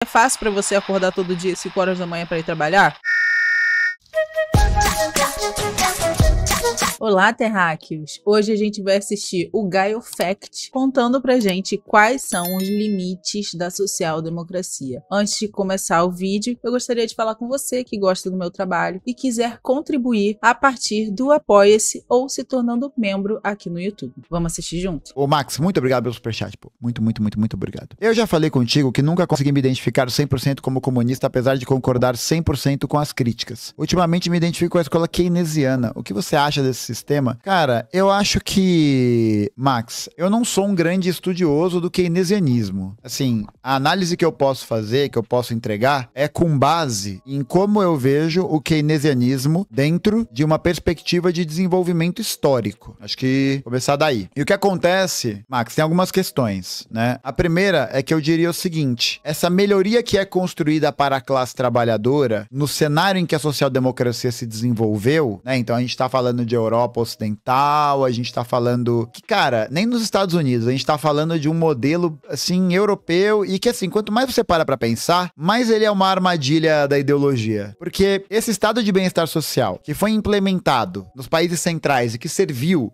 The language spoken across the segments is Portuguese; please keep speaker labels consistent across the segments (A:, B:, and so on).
A: É fácil pra você acordar todo dia 5 horas da manhã pra ir trabalhar? Olá, terráqueos! Hoje a gente vai assistir o Gaio Fact, contando pra gente quais são os limites da social-democracia. Antes de começar o vídeo, eu gostaria de falar com você que gosta do meu trabalho e quiser contribuir a partir do Apoia-se ou se tornando membro aqui no YouTube. Vamos assistir junto?
B: Ô Max, muito obrigado pelo superchat, pô. Muito obrigado. Eu já falei contigo que nunca consegui me identificar 100% como comunista, apesar de concordar 100% com as críticas. Ultimamente me identifico com a escola keynesiana. O que você acha desse sistema? Cara, eu acho que, Max, eu não sou um grande estudioso do keynesianismo. Assim, a análise que eu posso fazer, que eu posso entregar, é com base em como eu vejo o keynesianismo dentro de uma perspectiva de desenvolvimento histórico. Acho que começar daí. E o que acontece, Max, tem algumas questões, né? A primeira é que eu diria o seguinte: essa melhoria que é construída para a classe trabalhadora, no cenário em que a social-democracia se desenvolveu, né? Então a gente tá falando de Europa Ocidental, a gente tá falando que, cara, nem nos Estados Unidos, a gente tá falando de um modelo, assim, europeu, e que, assim, quanto mais você para pra pensar, mais ele é uma armadilha da ideologia. Porque esse estado de bem-estar social, que foi implementado nos países centrais e que serviu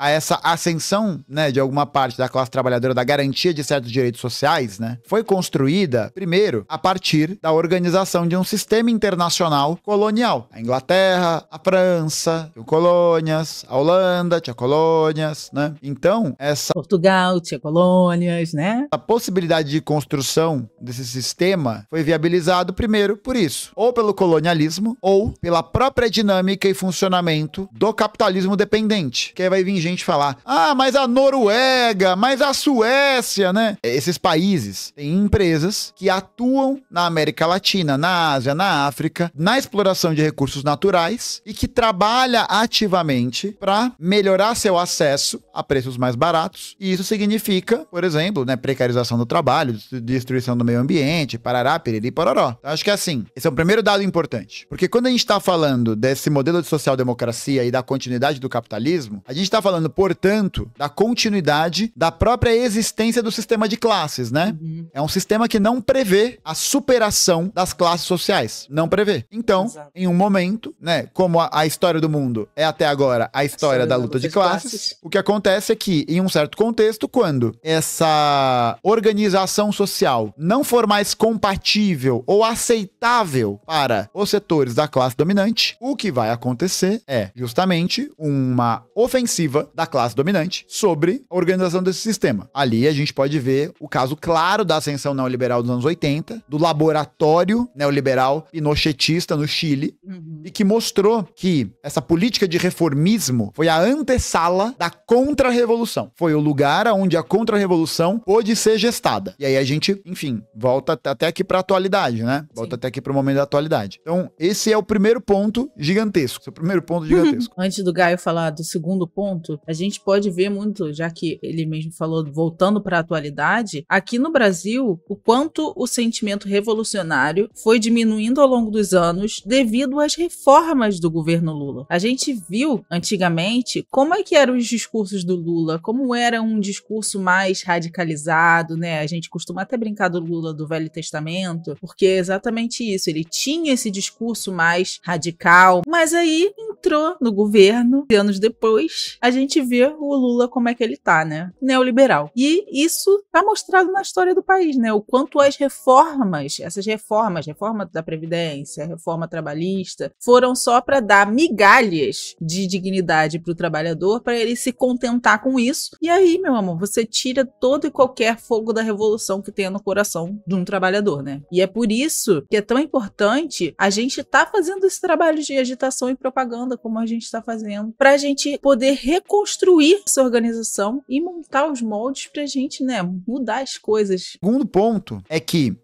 B: a essa ascensão, né, de alguma parte da classe trabalhadora, da garantia de certos direitos sociais, né, foi construída, primeiro, a partir da organização de um sistema internacional colonial. A Inglaterra, a França, tinham colônias, a Holanda tinha colônias, né? Então,
A: Portugal tinha colônias, né?
B: a possibilidade de construção desse sistema foi viabilizado, primeiro, por isso. Ou pelo colonialismo, ou pela própria dinâmica e funcionamento do capitalismo dependente. Que aí vai vir gente falar, mas a Noruega, mas a Suécia, né? Esses países têm empresas que atuam na América Latina, na Ásia, na África, na exploração de recursos naturais e que trabalha ativamente para melhorar seu acesso a preços mais baratos. E isso significa, por exemplo, né, precarização do trabalho, destruição do meio ambiente, parará, piriri, pororó. Então, acho que assim, esse é o primeiro dado importante. Porque quando a gente está falando desse modelo de social-democracia e da continuidade do capitalismo, a gente está falando, portanto, da continuidade da própria existência do sistema de classes, né? É um sistema que não prevê a superação das classes sociais. Não prevê. Então, em um momento, né, como a história do mundo é até agora a história da luta de classes, o que acontece é que, em um certo contexto, quando essa organização social não for mais compatível ou aceitável para os setores da classe dominante, o que vai acontecer é justamente uma ofensiva da classe dominante sobre a organização desse sistema. Ali a gente pode ver o caso claro da ascensão neoliberal dos anos 80, do laboratório neoliberal pinochetista no Chile, e que mostrou que essa política de reformismo foi a antessala da contra-revolução. Foi o lugar onde a contra-revolução pôde ser gestada. E aí a gente, enfim, volta até aqui pra atualidade, né? Volta até aqui pro momento da atualidade. Então, esse é o primeiro ponto gigantesco. Esse é o primeiro ponto gigantesco.
A: Antes do Gaio falar do segundo ponto, a gente pode ver muito, já que ele mesmo falou, voltando para a atualidade, aqui no Brasil, o quanto o sentimento revolucionário foi diminuindo ao longo dos anos devido às reformas do governo Lula. A gente viu, antigamente, como é que eram os discursos do Lula, como era um discurso mais radicalizado, né? A gente costuma até brincar do Lula do Velho Testamento, porque é exatamente isso, ele tinha esse discurso mais radical, mas aí entrou no governo, e anos depois, a gente vê o Lula como é que ele tá, né? Neoliberal. E isso tá mostrado na história do país, né? O quanto as reformas, essas reformas, reforma da Previdência, reforma trabalhista, foram só para dar migalhas de dignidade pro trabalhador, para ele se contentar com isso. E aí, meu amor, você tira todo e qualquer fogo da revolução que tenha no coração de um trabalhador, né? E é por isso que é tão importante a gente tá fazendo esse trabalho de agitação e propaganda como a gente tá fazendo, pra gente poder reconstruir essa organização e montar os moldes pra gente, né, mudar as coisas.
B: Segundo ponto é que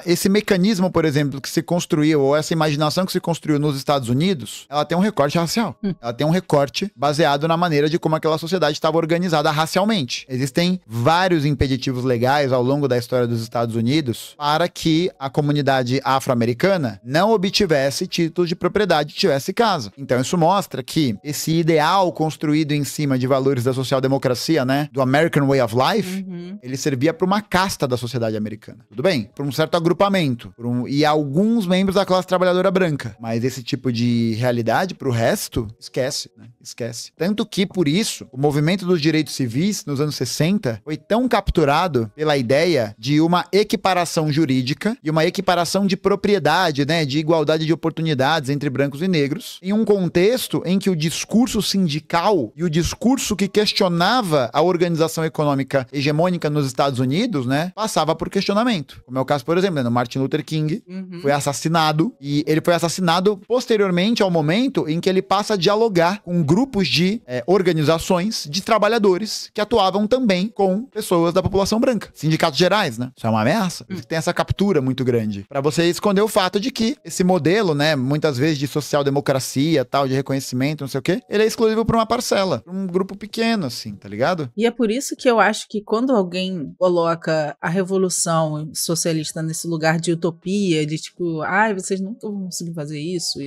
B: esse mecanismo, por exemplo, que se construiu, ou essa imaginação que se construiu nos Estados Unidos, ela tem um recorte racial. Ela tem um recorte baseado na maneira de como aquela sociedade estava organizada racialmente. Existem vários impeditivos legais ao longo da história dos Estados Unidos para que a comunidade afro-americana não obtivesse títulos de propriedade, tivesse casa. Então isso mostra que esse ideal construído em cima de valores da social-democracia, né, do American Way of Life, ele servia para uma casta da sociedade americana. Tudo bem? Para um certo agrupamento. E alguns membros da classe trabalhadora branca. Mas esse tipo de realidade, pro resto, esquece, né? Esquece. Tanto que, por isso, o movimento dos direitos civis, nos anos 60, foi tão capturado pela ideia de uma equiparação jurídica e uma equiparação de propriedade, né? De igualdade de oportunidades entre brancos e negros, em um contexto em que o discurso sindical e o discurso que questionava a organização econômica hegemônica nos Estados Unidos, né? Passava por questionamento. Como é o caso, por exemplo, né, do Martin Luther King, foi assassinado, e ele foi assassinado posteriormente ao momento em que ele passa a dialogar com grupos de organizações de trabalhadores que atuavam também com pessoas da população branca. Sindicatos gerais, né? Isso é uma ameaça. Tem essa captura muito grande. Pra você esconder o fato de que esse modelo, né, muitas vezes de social-democracia, tal, de reconhecimento, não sei o quê, ele é exclusivo pra uma parcela, pra um grupo pequeno, assim, tá ligado?
A: E é por isso que eu acho que quando alguém coloca a revolução socialista nesse lugar de utopia, de tipo, vocês nunca vão conseguir fazer isso,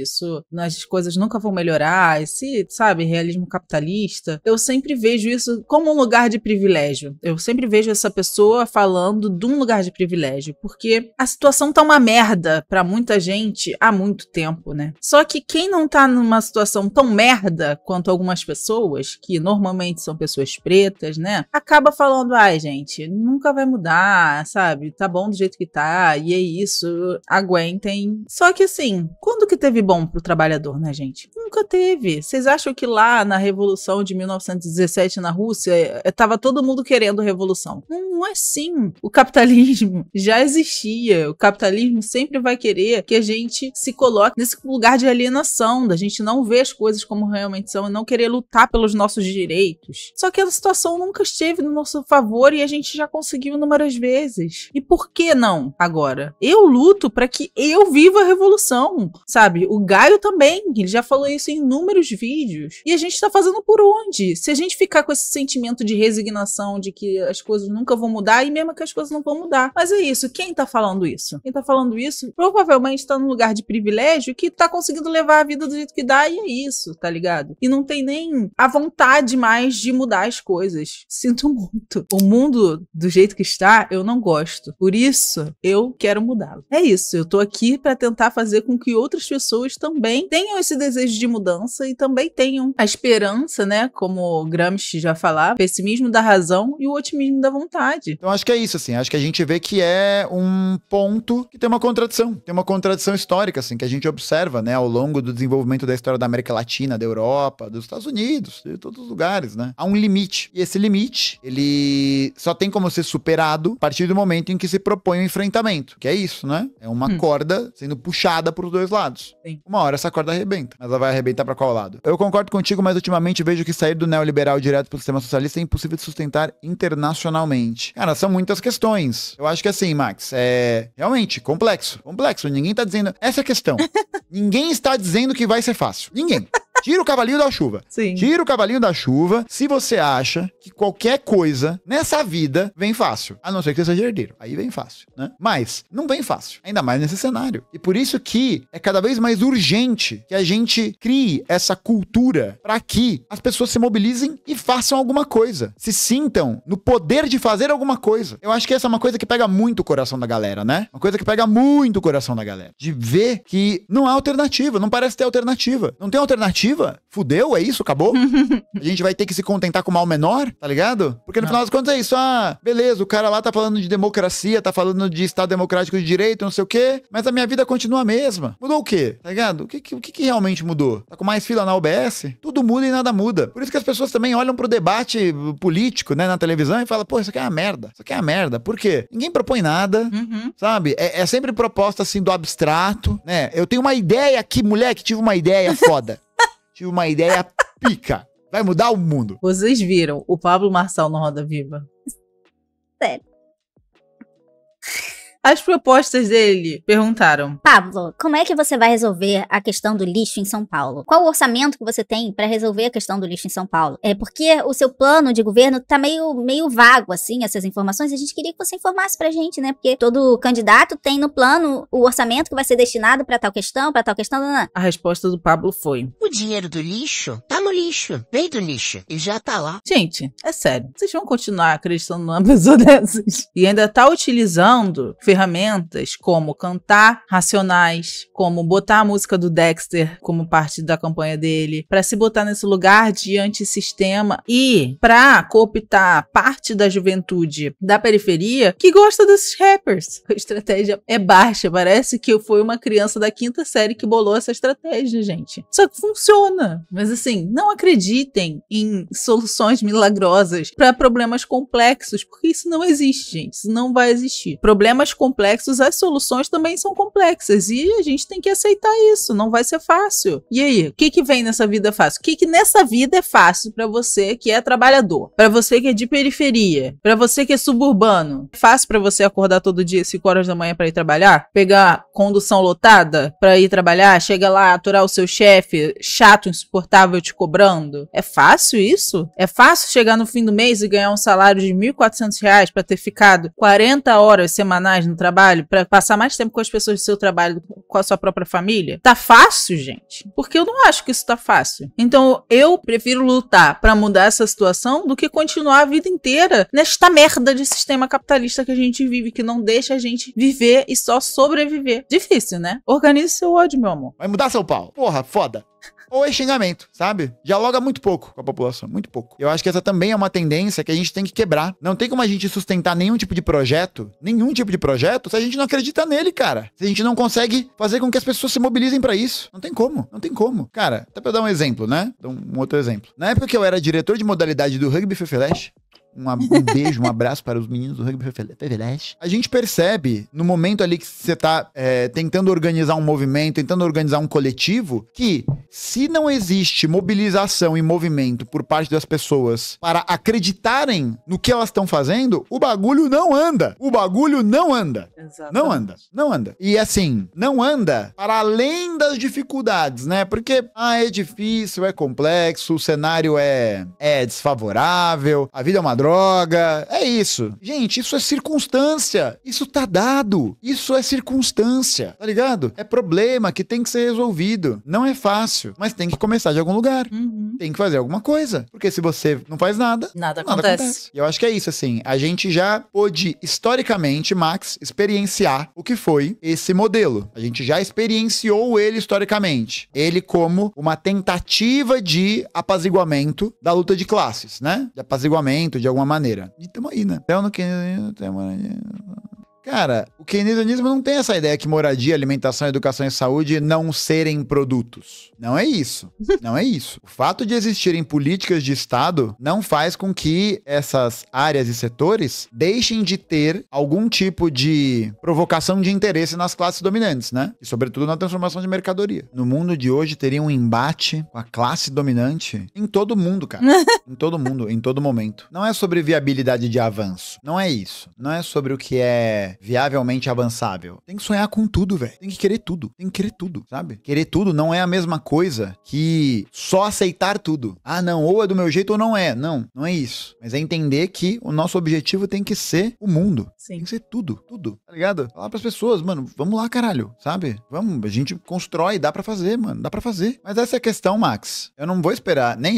A: as coisas nunca vão melhorar, esse, sabe, realismo capitalista, eu sempre vejo isso como um lugar de privilégio. Eu sempre vejo essa pessoa falando de um lugar de privilégio, porque a situação tá uma merda pra muita gente há muito tempo, né? Só que quem não tá numa situação tão merda quanto algumas pessoas, que normalmente são pessoas pretas, né, acaba falando, gente, nunca vai mudar, sabe? Tá bom do jeito que tá, e é isso, aguentem. Só que assim, quando que teve bom pro trabalhador, né, gente? Nunca teve. Vocês acham que lá na Revolução de 1917 na Rússia, tava todo mundo querendo revolução? Não é assim. O capitalismo já existia. O capitalismo sempre vai querer que a gente se coloque nesse lugar de alienação, da gente não ver as coisas como realmente são e não querer lutar pelos nossos direitos. Só que a situação nunca esteve no nosso favor e a gente já conseguiu inúmeras vezes. E por que não agora? Eu luto para que eu viva a revolução, sabe? O Gaio também, ele já falou isso em inúmeros vídeos. E a gente tá fazendo por onde? Se a gente ficar com esse sentimento de resignação de que as coisas nunca vão mudar, e mesmo que as coisas não vão mudar. Mas é isso, quem tá falando isso? Quem tá falando isso provavelmente tá num lugar de privilégio que tá conseguindo levar a vida do jeito que dá, e é isso, tá ligado? E não tem nem a vontade mais de mudar as coisas. Sinto muito. O mundo do jeito que está, eu não gosto. Por isso, eu quero mudá-lo. É isso, eu tô aqui pra tentar fazer com que outras pessoas também tenham esse desejo de mudança e também tenham a esperança, né, como Gramsci já falava, o pessimismo da razão e o otimismo da vontade.
B: Então acho que é isso, assim, acho que a gente vê que é um ponto que tem uma contradição histórica, assim, que a gente observa, né, ao longo do desenvolvimento da história da América Latina, da Europa, dos Estados Unidos, de todos os lugares, né. Há um limite, e esse limite, ele só tem como ser superado a partir do momento em que se propõe o enfrentamento, que é isso, né, é uma corda sendo puxada por dois lados.
A: Sim.
B: Uma hora essa corda arrebenta, mas ela vai arrebentar pra qual lado? Eu concordo contigo, mas ultimamente vejo que sair do neoliberal direto pro sistema socialista é impossível de sustentar internacionalmente. Cara, são muitas questões. Eu acho que assim, Max, é realmente complexo. Ninguém tá dizendo essa questão. Ninguém está dizendo que vai ser fácil. Ninguém. Tira o cavalinho da chuva.
A: Sim.
B: Tira o cavalinho da chuva se você acha que qualquer coisa nessa vida vem fácil. A não ser que você seja herdeiro. Aí vem fácil, né? Mas não vem fácil. Ainda mais nesse cenário. E por isso que é cada vez mais urgente que a gente crie essa cultura para que as pessoas se mobilizem e façam alguma coisa. Se sintam no poder de fazer alguma coisa. Eu acho que essa é uma coisa que pega muito o coração da galera, né? Uma coisa que pega muito o coração da galera. De ver que não há alternativa. Não parece ter alternativa. Não tem alternativa. Fudeu, é isso? Acabou? A gente vai ter que se contentar com o mal menor, tá ligado? Porque no final das contas é isso. Beleza, o cara lá tá falando de democracia, tá falando de Estado Democrático de Direito, não sei o quê, mas a minha vida continua a mesma. Mudou o quê? Tá ligado? O que realmente mudou? Tá com mais fila na UBS? Tudo muda e nada muda. Por isso que as pessoas também olham pro debate político, né, na televisão e falam, isso aqui é uma merda. Isso aqui é uma merda. Por quê? Ninguém propõe nada, sabe? É sempre proposta, assim, do abstrato, né? Eu tenho uma ideia aqui, moleque, tive uma ideia foda. Tive uma ideia pica. Vai mudar o mundo.
A: Vocês viram o Pablo Marçal no Roda Viva?
C: Sério.
A: As propostas dele perguntaram:
C: Pablo, como é que você vai resolver a questão do lixo em São Paulo? Qual o orçamento que você tem para resolver a questão do lixo em São Paulo? É porque o seu plano de governo tá meio vago, assim, essas informações. A gente queria que você informasse pra gente, né? Porque todo candidato tem no plano o orçamento que vai ser destinado pra tal questão, não.
A: A resposta do Pablo foi:
D: o dinheiro do lixo tá no lixo, veio do lixo e já tá lá.
A: Gente, é sério, vocês vão continuar acreditando numa pessoa dessas? E ainda tá utilizando ferramentas como cantar Racionais, como botar a música do Dexter como parte da campanha dele, pra se botar nesse lugar de antissistema e pra cooptar parte da juventude da periferia que gosta desses rappers. A estratégia é baixa, parece que foi uma criança da 5ª série que bolou essa estratégia, gente. Só que funciona. Mas assim, não acreditem em soluções milagrosas para problemas complexos, porque isso não existe, gente. Isso não vai existir. Problemas complexos, as soluções também são complexas e a gente tem que aceitar isso. Não vai ser fácil. E aí, o que vem nessa vida fácil? O que nessa vida é fácil para você que é trabalhador? Para você que é de periferia? Para você que é suburbano? É fácil para você acordar todo dia às 5 horas da manhã para ir trabalhar? Pegar condução lotada para ir trabalhar? Chega lá, aturar o seu chefe chato, insuportável te cobrando? É fácil isso? É fácil chegar no fim do mês e ganhar um salário de R$1.400 para ter ficado 40 horas semanais no trabalho, para passar mais tempo com as pessoas do seu trabalho do que com a sua própria família? Tá fácil, gente? Porque eu não acho que isso tá fácil. Então eu prefiro lutar para mudar essa situação do que continuar a vida inteira nesta merda de sistema capitalista que a gente vive, que não deixa a gente viver e só sobreviver. Difícil, né? Organize seu ódio, meu amor.
B: Vai mudar São Paulo. Porra, foda. Ou é xingamento, sabe? Dialoga muito pouco com a população, muito pouco. Eu acho que essa também é uma tendência que a gente tem que quebrar. Não tem como a gente sustentar nenhum tipo de projeto, se a gente não acredita nele, cara. Se a gente não consegue fazer com que as pessoas se mobilizem pra isso. Não tem como. Cara, até pra eu dar um exemplo, né? Um outro exemplo. Na época que eu era diretor de modalidade do Rugby Fefeleche, um beijo, um abraço para os meninos do Rugby Fefeleche. A gente percebe, no momento ali que você tá tentando organizar um movimento, tentando organizar um coletivo, que se não existe mobilização e movimento por parte das pessoas para acreditarem no que elas estão fazendo, o bagulho não anda.
A: Exatamente.
B: Não anda. E assim, não anda para além das dificuldades, né? Porque, é difícil, é complexo, o cenário é desfavorável, a vida é uma droga, é isso. Gente, isso é circunstância. Isso tá dado. Isso é circunstância, tá ligado? É problema que tem que ser resolvido. Não é fácil, mas tem que começar de algum lugar. Tem que fazer alguma coisa. Porque se você não faz nada acontece. E eu acho que é isso, assim. A gente já pôde, historicamente, Max, experienciar o que foi esse modelo. A gente já experienciou ele historicamente. Ele como uma tentativa de apaziguamento da luta de classes, né? De apaziguamento, de alguma maneira. E tamo aí, né? Então, no que... Cara, o keynesianismo não tem essa ideia que moradia, alimentação, educação e saúde não serem produtos. Não é isso. Não é isso. O fato de existirem políticas de Estado não faz com que essas áreas e setores deixem de ter algum tipo de provocação de interesse nas classes dominantes, né? E sobretudo na transformação de mercadoria. No mundo de hoje teria um embate com a classe dominante em todo mundo, cara. Em todo mundo, em todo momento. Não é sobre viabilidade de avanço. Não é isso. Não é sobre o que é viavelmente avançável. Tem que sonhar com tudo, velho. Tem que querer tudo. Tem que querer tudo, sabe? Querer tudo não é a mesma coisa que só aceitar tudo. Ah, não, ou é do meu jeito ou não é. Não, não é isso. Mas é entender que o nosso objetivo tem que ser o mundo.
A: Sim.
B: Tem que ser tudo, tá ligado? Falar pras pessoas, mano, vamos lá, caralho, sabe? Vamos, a gente constrói, dá pra fazer, mano, dá pra fazer. Mas essa é a questão, Max. Eu não vou esperar, nem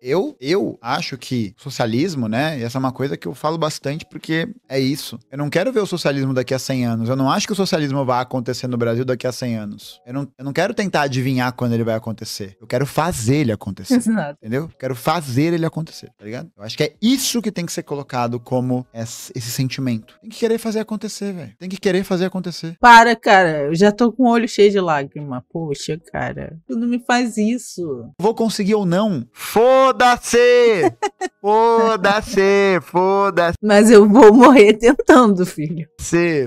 B: eu. Eu acho que socialismo, né? E essa é uma coisa que eu falo bastante porque é isso. Eu não quero ver o socialismo daqui a 100 anos. Eu não acho que o socialismo vai acontecer no Brasil daqui a 100 anos. Eu não quero tentar adivinhar quando ele vai acontecer. Eu quero fazer ele acontecer.
A: Exato.
B: Entendeu? Eu quero fazer ele acontecer, tá ligado? Eu acho que é isso que tem que ser colocado como esse sentimento. Tem que querer fazer acontecer, velho. Tem que querer fazer acontecer.
A: Para, cara. Eu já tô com o olho cheio de lágrima. Poxa, cara. Tu não me faz isso.
B: Vou conseguir ou não? Foda-se! Foda-se!
A: Mas eu vou morrer tentando, filho.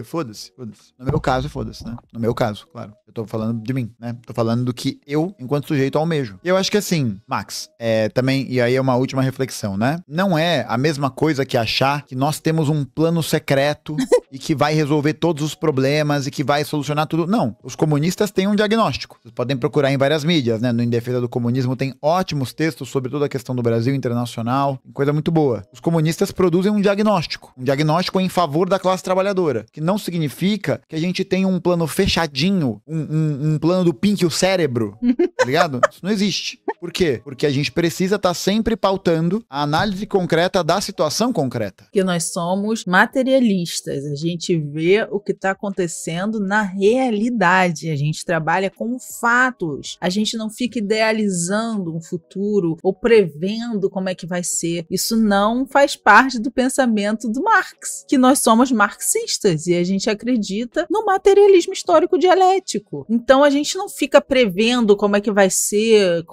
B: Foda-se. No meu caso, foda-se, né? No meu caso, claro. Eu tô falando de mim, né? Tô falando do que eu, enquanto sujeito, almejo. E eu acho que assim, Max, também, e aí é uma última reflexão, né? Não é a mesma coisa que achar que nós temos um plano secreto e que vai resolver todos os problemas e que vai solucionar tudo. Não. Os comunistas têm um diagnóstico. Vocês podem procurar em várias mídias, né? No Em Defesa do Comunismo tem ótimos textos sobre toda a questão do Brasil internacional. Coisa muito boa. Os comunistas produzem um diagnóstico. Um diagnóstico em favor da classe trabalhadora. Que não significa que a gente tem um plano fechadinho, um plano do Pink o cérebro. Tá ligado? Isso não existe. Por quê? Porque a gente precisa estar sempre pautando a análise concreta da situação concreta.
A: Porque nós somos materialistas. A gente vê o que está acontecendo na realidade. A gente trabalha com fatos. A gente não fica idealizando um futuro ou prevendo como é que vai ser. Isso não faz parte do pensamento do Marx, que nós somos marxistas e a gente acredita no materialismo histórico dialético. Então a gente não fica prevendo como é que vai ser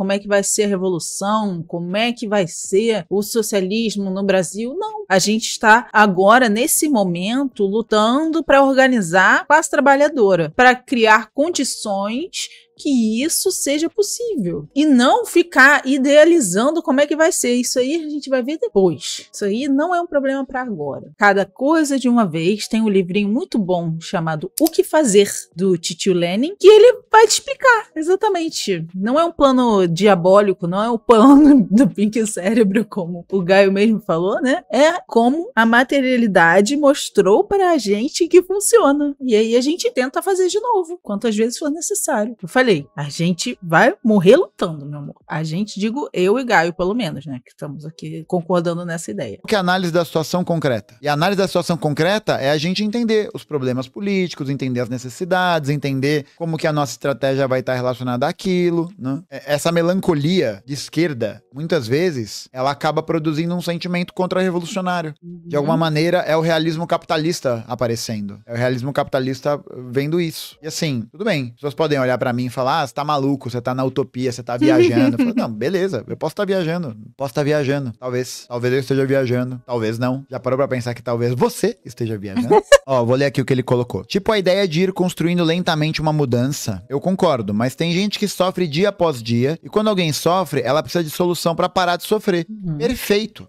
A: a revolução, como é que vai ser o socialismo no Brasil. Não. A gente está agora, nesse momento, lutando para organizar a classe trabalhadora, para criar condições que isso seja possível. E não ficar idealizando como é que vai ser. Isso aí a gente vai ver depois. Isso aí não é um problema para agora. Cada coisa de uma vez. Tem um livrinho muito bom chamado O que Fazer, do Titio Lenin, que ele vai te explicar exatamente. Não é um plano diabólico, não é o plano do Pink Cérebro, como o Gaio mesmo falou, né? É como a materialidade mostrou pra gente que funciona. E aí a gente tenta fazer de novo, quantas vezes for necessário. Eu falei, a gente vai morrer lutando, meu amor. A gente, digo eu e Gaio, pelo menos, né? Que estamos aqui concordando nessa ideia.
B: O que é a análise da situação concreta? E a análise da situação concreta é a gente entender os problemas políticos, entender as necessidades, entender como que a nossa estratégia vai estar relacionada àquilo, né? Essa melancolia de esquerda, muitas vezes, ela acaba produzindo um sentimento contra-revolucionário. De alguma maneira, é o realismo capitalista aparecendo. É o realismo capitalista vendo isso. E assim, tudo bem. As pessoas podem olhar pra mim e falar, você tá maluco, você tá na utopia, você tá viajando. Eu falo, não, beleza, eu posso estar viajando. Posso estar viajando. Talvez eu esteja viajando. Talvez não. Já parou pra pensar que talvez você esteja viajando? Ó, vou ler aqui o que ele colocou. Tipo, a ideia de ir construindo lentamente uma mudança. Eu concordo, mas tem gente que sofre dia após dia, e quando alguém sofre, ela precisa de solução pra parar de sofrer.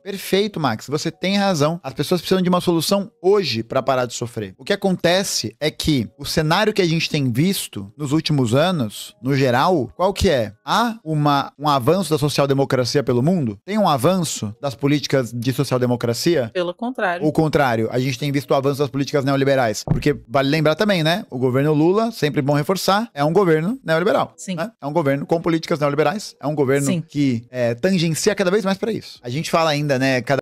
B: Perfeito, Max, você tem razão. As pessoas precisam de uma solução hoje pra parar de sofrer. O que acontece é que o cenário que a gente tem visto nos últimos anos, no geral, qual que é? Há um avanço da social-democracia pelo mundo? Tem um avanço das políticas de social-democracia?
A: Pelo contrário.
B: O contrário, a gente tem visto o avanço das políticas neoliberais. Porque vale lembrar também, né? O governo Lula, sempre bom reforçar, é um governo neoliberal.
A: Sim.
B: Né? É um governo com políticas neoliberais. É um governo
A: Sim.
B: que tangencia cada vez mais para isso. A gente fala ainda, né? Cada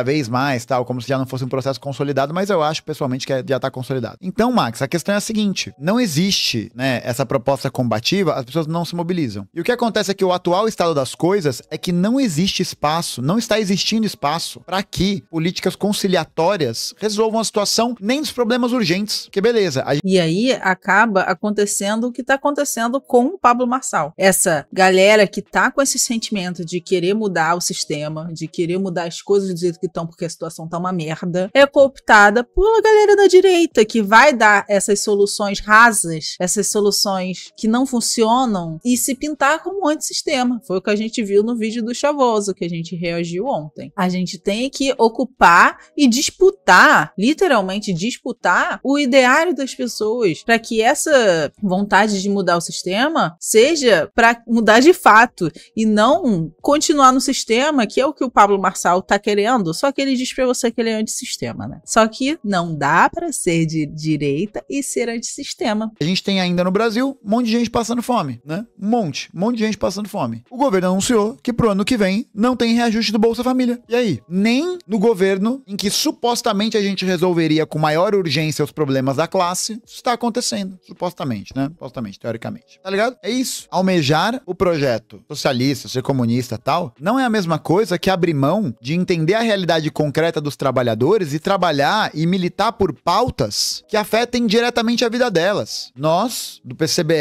B: vez mais, tal, como se já não fosse um processo consolidado, mas eu acho, pessoalmente, que já tá consolidado. Então, Max, a questão é a seguinte. Não existe, né, essa proposta combativa, as pessoas não se mobilizam. E o que acontece é que o atual estado das coisas é que não existe espaço, não está existindo espaço para que políticas conciliatórias resolvam a situação nem dos problemas urgentes. Que beleza.
A: E aí acaba acontecendo o que está acontecendo com o Pablo Marçal. Essa galera que tá com esse sentimento de querer mudar o sistema, de querer mudar as coisas do jeito que estão porque a situação tá uma merda, é cooptada pela galera da direita que vai dar essas soluções rasas, essas soluções que não funcionam e se pintar como antissistema. Foi o que a gente viu no vídeo do Chavoso, que a gente reagiu ontem. A gente tem que ocupar e disputar, literalmente disputar, o ideário das pessoas para que essa vontade de mudar o sistema seja para mudar de fato e não continuar no sistema, que é o que o Pablo Marçal tá querendo, só que ele diz pra você que ele é antissistema, né? Só que não dá pra ser de direita e ser antissistema.
B: A gente tem ainda no Brasil um monte de gente passando fome, né? Um monte de gente passando fome. O governo anunciou que pro ano que vem não tem reajuste do Bolsa Família. E aí? Nem no governo em que supostamente a gente resolveria com maior urgência os problemas da classe, isso está acontecendo. Supostamente, né? Supostamente, teoricamente. Tá ligado? É isso. Almejar o projeto socialista, ser comunista e tal, não é a mesma coisa que abrir mão de entender a realidade concreta dos trabalhadores e trabalhar e militar por pautas que afetem diretamente a vida delas. Nós, do PCB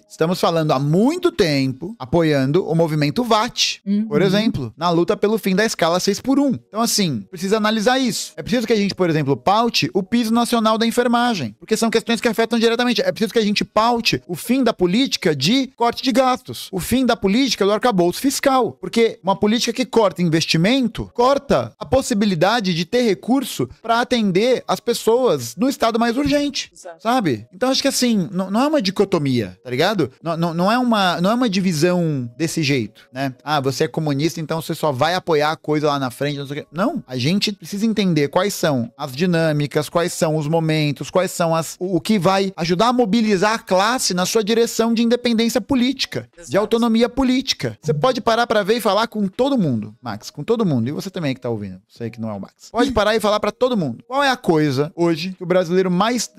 B: estamos falando há muito tempo, apoiando o movimento VAT, por exemplo, na luta pelo fim da escala 6x1. Então, assim, precisa analisar isso. É preciso que a gente, por exemplo, paute o piso nacional da enfermagem, porque são questões que afetam diretamente. É preciso que a gente paute o fim da política de corte de gastos, o fim da política do arcabouço fiscal, porque uma política que corta investimento, corta a possibilidade de ter recurso para atender as pessoas no estado mais urgente, sabe? Então, acho que assim, não é uma dicotomia, tá ligado? Não é uma divisão desse jeito, né? Ah, você é comunista, então você só vai apoiar a coisa lá na frente, não sei o quê. Não, a gente precisa entender quais são as dinâmicas, quais são os momentos, quais são o que vai ajudar a mobilizar a classe na sua direção de independência política, de autonomia política. Você pode parar pra ver e falar com todo mundo, Max, com todo mundo. E você também que tá ouvindo, sei que não é o Max. Pode parar e falar pra todo mundo. Qual é a coisa hoje que o brasileiro mais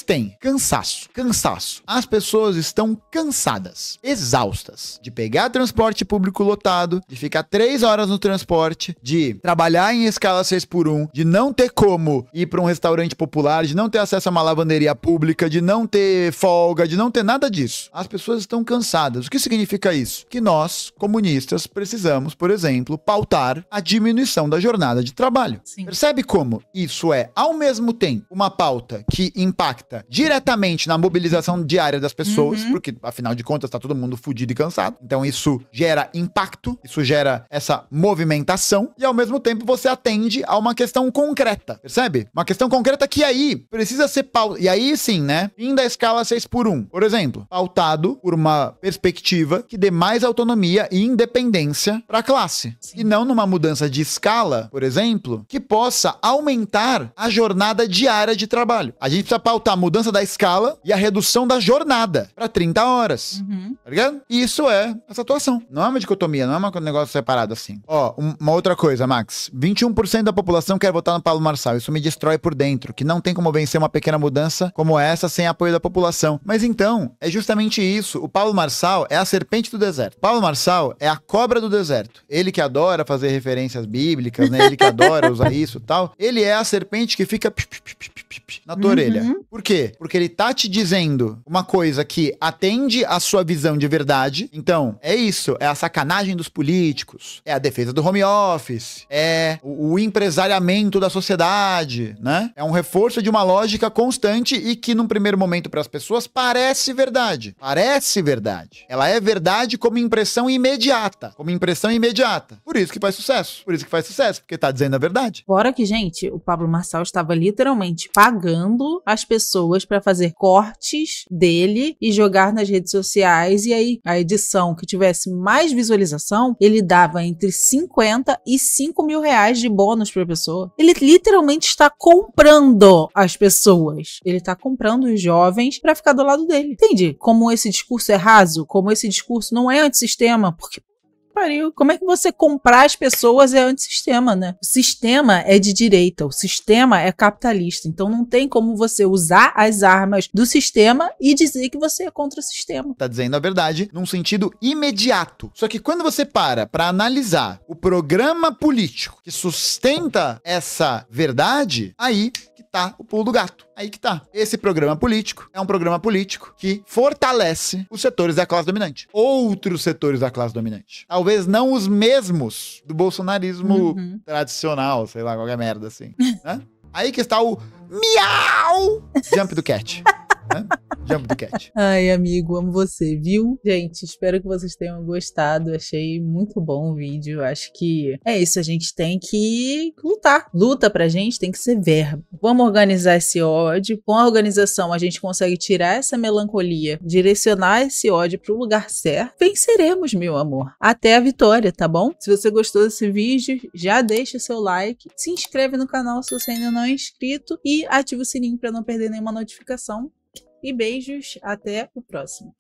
B: tem? Cansaço. Cansaço. As pessoas estão cansadas, exaustas de pegar transporte público lotado, de ficar 3 horas no transporte, de trabalhar em escala 6x1, de não ter como ir pra um restaurante popular, de não ter acesso a uma lavanderia pública, de não ter folga, de não ter nada disso. As pessoas estão cansadas. O que significa isso? Que nós, comunistas, precisamos, por exemplo, pautar a diminuição da jornada de trabalho.
A: Sim.
B: Percebe como isso é, ao mesmo tempo, uma pauta que impacta diretamente na mobilização diária das pessoas, porque, afinal de contas, tá todo mundo fudido e cansado. Então, isso gera impacto, isso gera essa movimentação, e, ao mesmo tempo, você atende a uma questão concreta, percebe? Uma questão concreta que aí precisa ser pautada. E aí, sim, né? Fim da escala 6x1, por exemplo, pautado por uma perspectiva que dê mais autonomia e independência para a classe. Sim. E não numa mudança de escala, por exemplo, que possa aumentar a jornada diária de trabalho. A gente precisa pautar a mudança da escala e a redução da jornada para 30 horas. Tá ligado? E isso é essa atuação. Não é uma dicotomia, não é um negócio separado assim. Ó, uma outra coisa, Max. 21% da população quer votar no Pablo Marçal. Isso me destrói por dentro, que não tem como vencer uma pequena mudança como essa sem apoio da população. Mas então, é justamente isso. O Pablo Marçal é a serpente do deserto. Pablo Marçal é a cobra do deserto. Ele que adora fazer referências bíblicas, né? Ele que adora usar isso e tal. Ele é a serpente que fica na tua orelha. Por quê? Porque ele tá te dizendo uma coisa que atende a sua visão de verdade. Então, é isso. É a sacanagem dos políticos. É a defesa do home office. É o empresariamento da sociedade, né? É um reforço de uma lógica constante e que, num primeiro momento, para as pessoas, parece verdade. Parece verdade. Ela é verdade como impressão imediata. Como impressão imediata. Por isso que faz sucesso. Por isso que faz sucesso. Porque tá dizendo a verdade.
A: Fora que, gente, o Pablo Marçal estava literalmente pagando as pessoas para fazer cortes dele e jogar nas redes sociais. E aí, a edição que tivesse mais visualização, ele dava entre 50 e 5 mil reais de bônus pra pessoa. Ele literalmente está comprando as pessoas. Ele tá comprando os jovens pra ficar do lado dele. Entende? Como esse discurso é raso, como esse discurso não é antissistema, porque pariu. Como é que você comprar as pessoas é antissistema, né? O sistema é de direita, o sistema é capitalista, então não tem como você usar as armas do sistema e dizer que você é contra o sistema.
B: Tá dizendo a verdade num sentido imediato. Só que quando você para analisar o programa político que sustenta essa verdade, aí que tá o pulo do gato. Aí que tá. Esse programa político é um programa político que fortalece os setores da classe dominante. Outros setores da classe dominante. Talvez não os mesmos do bolsonarismo tradicional, sei lá, qualquer merda assim. Né? Aí que está o miau jump do cat. Né? Jump do cat.
A: Ai, amigo, amo você, viu? Gente, espero que vocês tenham gostado. Achei muito bom o vídeo. Acho que é isso, a gente tem que lutar. Luta pra gente tem que ser verbo. Vamos organizar esse ódio. Com a organização, a gente consegue tirar essa melancolia, direcionar esse ódio pro lugar certo. Venceremos, meu amor. Até a vitória, tá bom? Se você gostou desse vídeo, já deixa seu like, se inscreve no canal se você ainda não é inscrito e ativa o sininho pra não perder nenhuma notificação. E beijos, até o próximo.